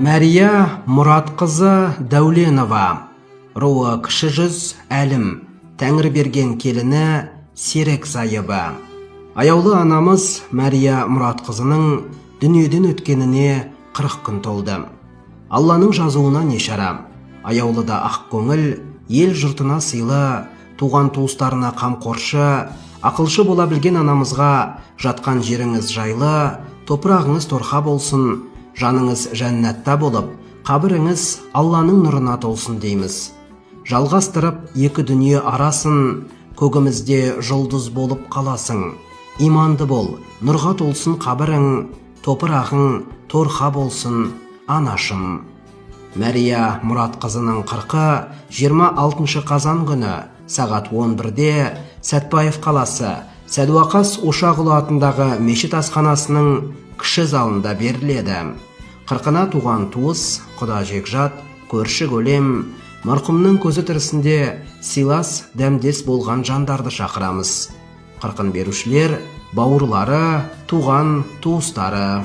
Мәрия Мұратқызы Дәуленова, руы кіші жүз әлім, тәңір берген келіні серек сайыбы. Аяулы анамыз Мәрия Мұратқызының дүниеден өткеніне 40 күн толды. Алланың жазуына не шара. Аяулыда ақ көңіл, ел жұртына сыйлы, туған туыстарына қамқоршы, ақылшы бола білген анамызға жатқан жеріңіз жайлы, топырағыңыз торқа болсын, жаныңыз жәннатта болып, қабіріңіз Алланың нұрына толсын дейміз. Жалғастырып екі дүние арасын, көгімізде жұлдыз болып қаласың. Иманды бол, нұрға толсын қабірің, топырағың торқа болсын, анашым. Мәрия Мұратқызының 40-ы 26 қазан күні сағат 11-де Сәтбаев қаласы Сәдуақас Ошағұлы атындағы мешіт асханасының кіші залында беріледі. 40-ына туған туыс, құда жекжат, көрші көлем, марқұмның көзі тірісінде сыйлас дәмдес болған жандарды шақырамыз. 40-ын берушілер, бауырлары, туған туыстары.